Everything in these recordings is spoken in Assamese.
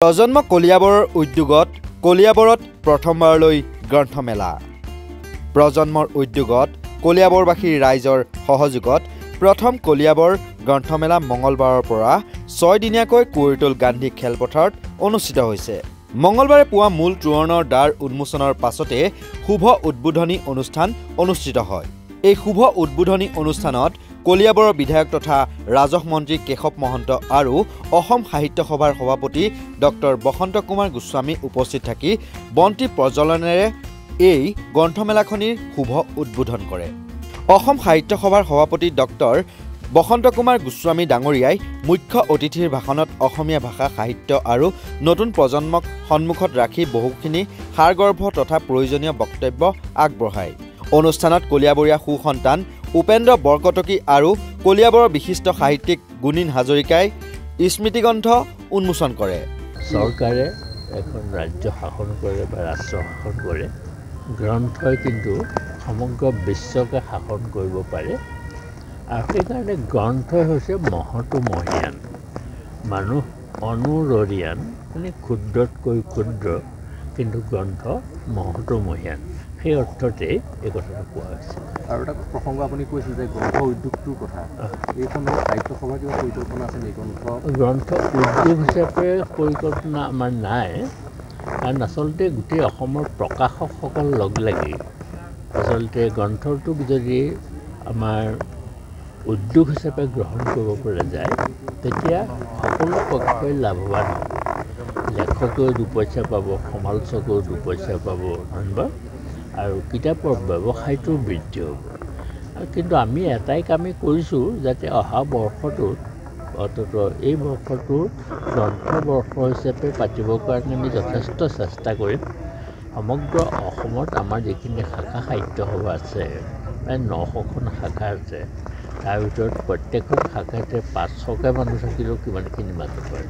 প্ৰজন্ম কলিয়াবৰৰ উদ্যোগত কলিয়াবৰত প্ৰথমবাৰলৈ গ্ৰন্থমেলা। প্ৰজন্মৰ উদ্যোগত কলিয়াবৰবাসী ৰাইজৰ সহযোগত প্ৰথম কলিয়াবৰ গ্ৰন্থমেলা মঙলবাৰৰ পৰা 6 দিনীয়াকৈ কুৱৰিটোল গান্ধী খেলপথাৰত অনুষ্ঠিত হৈছে। মঙলবাৰে পুৱা মূল তোৰণৰ দ্বাৰ উন্মোচনৰ পাছতে শুভ উদ্বোধনী অনুষ্ঠান অনুষ্ঠিত হয়। এই শুভ উদ্বোধনী অনুষ্ঠানত কলিয়াবৰৰ বিধায়ক তথা ৰাজহ মন্ত্ৰী কেশৱ মহন্ত আৰু অসম সাহিত্য সভাৰ সভাপতি ডক্টৰ বসন্ত কুমাৰ গোস্বামী উপস্থিত থাকি বন্তি প্ৰজ্বলনেৰে এই গ্ৰন্থমেলাখনিৰ শুভ উদ্বোধন কৰে। অসম সাহিত্য সভাৰ সভাপতি ডক্টৰ বসন্ত কুমাৰ গোস্বামী ডাঙৰীয়াই মুখ্য অতিথিৰ ভাষণত অসমীয়া ভাষা সাহিত্য আৰু নতুন প্ৰজন্মক সন্মুখত ৰাখি বহুখিনি সাৰগৰ্ভ তথা প্ৰয়োজনীয় বক্তব্য আগবঢ়ায়। অনুষ্ঠানত কলিয়াবৰীয়া সুসন্তান উপেন্দ্ৰ বৰকটকী আৰু কলিয়াবৰৰ বিশিষ্ট সাহিত্যিক গুণীন হাজৰিকাই স্মৃতিগ্ৰন্থ উন্মোচন কৰে। চৰকাৰে এখন ৰাজ্য শাসন কৰে বা ৰাষ্ট্ৰ শাসন কৰে, গ্ৰন্থই কিন্তু সমগ্ৰ বিশ্বকে শাসন কৰিব পাৰে। আৰু সেইকাৰণে গ্ৰন্থই হৈছে মহতো মহীয়ান, মানুহ অনুৰৰিয়ান, মানে ক্ষুদ্ৰতকৈ ক্ষুদ্ৰ, কিন্তু গ্ৰন্থ মহতো মহীয়ান। সেই অৰ্থতেই এই কথাটো কোৱা হৈছে। আৰু এটা প্ৰসংগ আপুনি কৈছিল যে গ্ৰন্থ উদ্যোগটোৰ কথা, এইখনৰ সাহিত্য সভাৰ কিবা পৰিকল্পনা আছে নেকি? গ্ৰন্থ উদ্যোগ হিচাপে পৰিকল্পনা আমাৰ নাই, কাৰণ আচলতে গোটেই অসমৰ প্ৰকাশকসকল লগ লাগি আচলতে গ্ৰন্থটোক যদি আমাৰ উদ্যোগ হিচাপে গ্ৰহণ কৰিব পৰা যায়, তেতিয়া সকলো পক্ষই লাভৱান হ'ব। লেখকেও 2 পইচা পাব, সমালোচকেও 2 পইচা পাব, ধন্যবাদ। আৰু কিতাপৰ ব্যৱসায়টো বৃদ্ধি হ'ব। কিন্তু আমি এটাই কামেই কৰিছোঁ, যাতে অহা বৰ্ষটোত অন্তত এই বৰ্ষটোৰ গ্ৰন্থবৰ্ষ হিচাপে পাতিবৰ কাৰণে আমি যথেষ্ট চেষ্টা কৰিম। সমগ্ৰ অসমত আমাৰ যিখিনি শাখা সাহিত্য সভা আছে, প্ৰায় 900খন শাখা আছে, তাৰ ভিতৰত প্ৰত্যেকখন শাখাতে 500কে মানুহ থাকিলেও কিমানখিনি মানুহ হয়।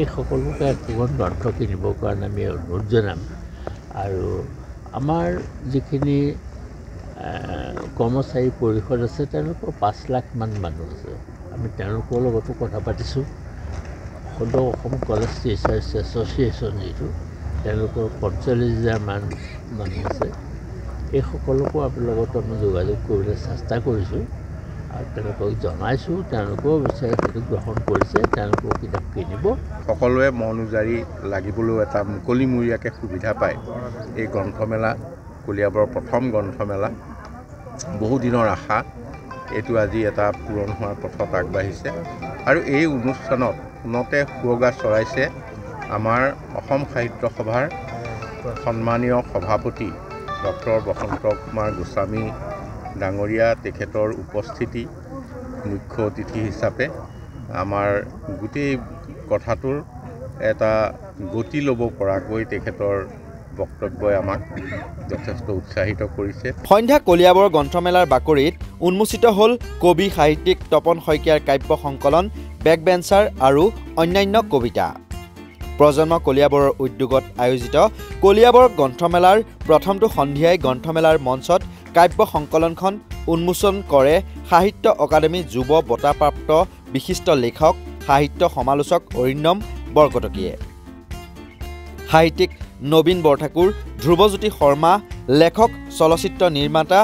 এই সকলোকে একোখন গ্ৰন্থ কিনিবৰ কাৰণে আমি অনুৰোধ জনাম। আৰু আমাৰ যিখিনি কৰ্মচাৰী পৰিষদ আছে, তেওঁলোকৰ 5 লাখমান মানুহ আছে। আমি তেওঁলোকৰ লগতো কথা পাতিছোঁ। সদৌ অসম কলেজ টিচাৰ্ছ এছ'চিয়েশ্যন যিটো, তেওঁলোকৰ 45,000 মানুহ আছে। এই সকলোকো আপোনাৰ লগত আমি যোগাযোগ কৰিবলৈ চেষ্টা কৰিছোঁ আৰু তেওঁলোকক জনাইছোঁ। তেওঁলোকেও বিচাৰে সেইটো গ্ৰহণ কৰিছে, তেওঁলোকেও কিতাপ কিনিব। সকলোৱে মন উজাৰি লাগিবলৈও এটা মুকলিমূৰীয়াকৈ সুবিধা পায়। এই গ্ৰন্থমেলা কলিয়াবৰৰ প্ৰথম গ্ৰন্থমেলা, বহুদিনৰ আশা, এইটো আজি এটা পূৰণ হোৱাৰ পথত আগবাঢ়িছে। আৰু এই অনুষ্ঠানত পুনতে সুৰগা চৰাইছে আমাৰ অসম সাহিত্য সভাৰ সন্মানীয় সভাপতি ডক্টৰ বসন্ত কুমাৰ গোস্বামী ডাঙৰীয়া। তেখেতৰ উপস্থিতি মুখ্য অতিথি হিচাপে আমাৰ গোটেই কথাটোৰ এটা গতি ল'ব পৰাকৈ তেখেতৰ বক্তব্যই আমাক যথেষ্ট উৎসাহিত কৰিছে। সন্ধ্যা কলিয়াবৰ গ্ৰন্থমেলাৰ বাকৰিত উন্মোচিত হ'ল কবি সাহিত্যিক তপন শইকীয়াৰ কাব্য সংকলন বেকবেঞ্চাৰ আৰু অন্যান্য কবিতা। প্ৰজন্ম কলিয়াবৰৰ উদ্যোগত আয়োজিত কলিয়াবৰ গ্ৰন্থমেলাৰ প্ৰথমটো সন্ধিয়াই গ্ৰন্থমেলাৰ মঞ্চত কাব্য সংকলনখন উন্মোচন কৰে সাহিত্য অকাডেমী যুৱ বঁটাপ্ৰাপ্ত বিশিষ্ট লেখক সাহিত্য সমালোচক অৰিন্দম বৰকটকীয়ে। সাহিত্যিক নবীন বৰঠাকুৰ, ধ্ৰুৱজ্যোতি শৰ্মা, লেখক চলচ্চিত্ৰ নিৰ্মাতা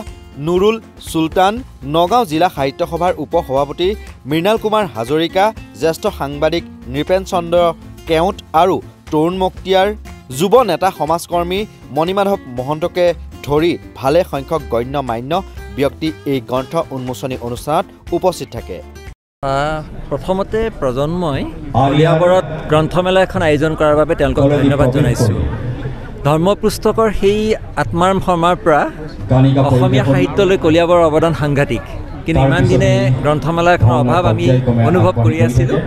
নুৰুল চুলতান, নগাঁও জিলা সাহিত্য সভাৰ উপ সভাপতি মৃণাল কুমাৰ হাজৰিকা, জ্যেষ্ঠ সাংবাদিক নৃপেন চন্দ্ৰ কেওট আৰু তৰুণ মুক্তিয়াৰ, যুৱ নেতা সমাজকৰ্মী মণিমাধৱ মহন্তকে ধৰি ভালে সংখ্যক গণ্য মান্য ব্যক্তি এই গ্ৰন্থ উন্মোচনী অনুষ্ঠানত উপস্থিত থাকে। প্ৰথমতে প্ৰজন্মই কলিয়াবৰত গ্ৰন্থমেলা এখন আয়োজন কৰাৰ বাবে তেওঁলোকক ধন্যবাদ জনাইছোঁ। ধৰ্মপুস্তকৰ সেই আত্মাৰ শৰ্মাৰ পৰা অসমীয়া সাহিত্যলৈ কলিয়াবৰৰ অৱদান সাংঘাতিক। কিন্তু ইমান দিনে গ্ৰন্থমেলা এখনৰ অভাৱ আমি অনুভৱ কৰি আছিলোঁ।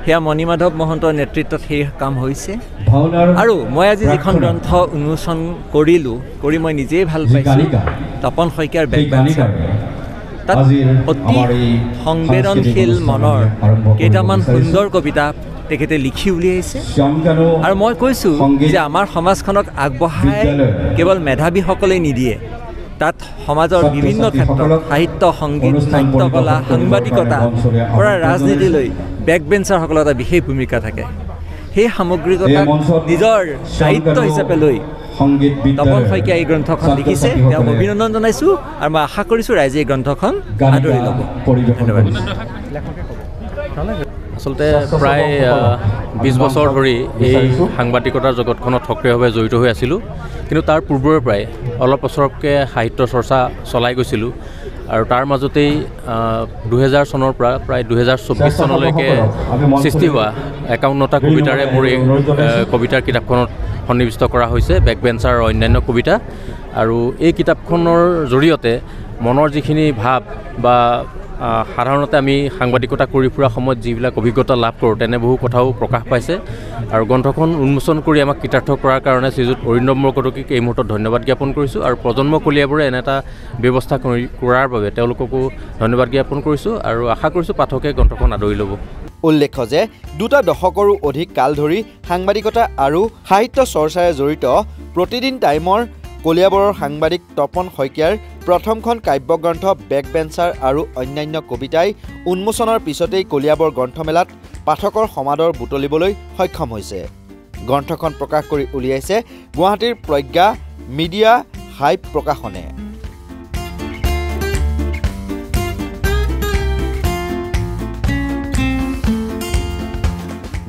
সেয়া মণিমাধৱ মহন্তৰ নেতৃত্বত সেই কাম হৈছে। আৰু মই আজি যিখন গ্ৰন্থ উন্মোচন কৰি মই নিজেই ভাল পাইছোঁ, তপন শইকীয়াৰ বেকবেঞ্চাৰ। তাত অতি সংবেদনশীল মনৰ কেইটামান সুন্দৰ কবিতা তেখেতে লিখি উলিয়াইছে। আৰু মই কৈছোঁ যে আমাৰ সমাজখনক আগবঢ়াই কেৱল মেধাৱীসকলেই নিদিয়ে, তাত সমাজৰ বিভিন্ন ক্ষেত্ৰত সাহিত্য, সংগীত, নাট্যকলা, সাংবাদিকতা পৰা ৰাজনীতিলৈ বেকবেঞ্চাৰসকলৰ এটা বিশেষ ভূমিকা থাকে। সেই সামগ্ৰিকতাক নিজৰ দায়িত্ব হিচাপে লৈ তপন শইকীয়া এই গ্ৰন্থখন লিখিছে। তেওঁক অভিনন্দন জনাইছোঁ আৰু মই আশা কৰিছোঁ ৰাইজে এই গ্ৰন্থখন আদৰি ল'ব। ধন্যবাদ। আচলতে প্ৰায় 20 বছৰ ধৰি এই সাংবাদিকতাৰ জগতখনত সক্ৰিয়ভাৱে জড়িত হৈ আছিলোঁ, কিন্তু তাৰ পূৰ্বৰে পৰাই অলপ বছৰকৈ সাহিত্য চৰ্চা চলাই গৈছিলোঁ আৰু তাৰ মাজতেই 2000 চনৰ পৰা প্ৰায় 2024 চনলৈকে সৃষ্টি হোৱা 51টা কবিতাৰে মোৰ এই কবিতাৰ কিতাপখনত সন্নিৱিষ্ট কৰা হৈছে, বেকবেঞ্চাৰ আৰু অন্যান্য কবিতা। আৰু এই কিতাপখনৰ জৰিয়তে মনৰ যিখিনি ভাৱ বা সাধাৰণতে আমি সাংবাদিকতা কৰি ফুৰা সময়ত যিবিলাক অভিজ্ঞতা লাভ কৰোঁ তেনে বহু কথাও প্ৰকাশ পাইছে। আৰু গ্ৰন্থখন উন্মোচন কৰি আমাক কৃতাৰ্থ কৰাৰ কাৰণে শ্ৰীযুত অৰিন্দম বৰকটকীক এই মুহূৰ্তত ধন্যবাদ জ্ঞাপন কৰিছোঁ আৰু প্ৰজন্ম কলিয়াবৰে এনে এটা ব্যৱস্থা কৰাৰ বাবে তেওঁলোককো ধন্যবাদ জ্ঞাপন কৰিছোঁ আৰু আশা কৰিছোঁ পাঠকে গ্ৰন্থখন আদৰি ল'ব। উল্লেখ্য যে 2 দশকৰো অধিক কাল ধৰি সাংবাদিকতা আৰু সাহিত্য চৰ্চাৰে জড়িত প্ৰতিদিন টাইমৰ কলিয়াবৰৰ সাংবাদিক তপন শইকীয়াৰ প্ৰথমখন কাব্যগ্ৰন্থ বেকবেঞ্চাৰ আৰু অন্যান্য কবিতাই উন্মোচনৰ পিছতেই কলিয়াবৰ গ্ৰন্থমেলাত পাঠকৰ সমাদৰ বুটলিবলৈ সক্ষম হৈছে। গ্ৰন্থখন প্ৰকাশ কৰি উলিয়াইছে গুৱাহাটীৰ প্ৰজ্ঞা মিডিয়া হাইপ প্ৰকাশনে।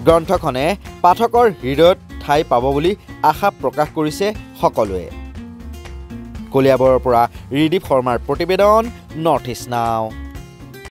গ্ৰন্থখনে পাঠকৰ হৃদয়ত ঠাই পাব বুলি আশা প্ৰকাশ কৰিছে সকলোৱে। কলিয়াবৰৰ পৰা ৰিদীপ শৰ্মাৰ প্ৰতিবেদন, নৰ্থ ইষ্ট নাও।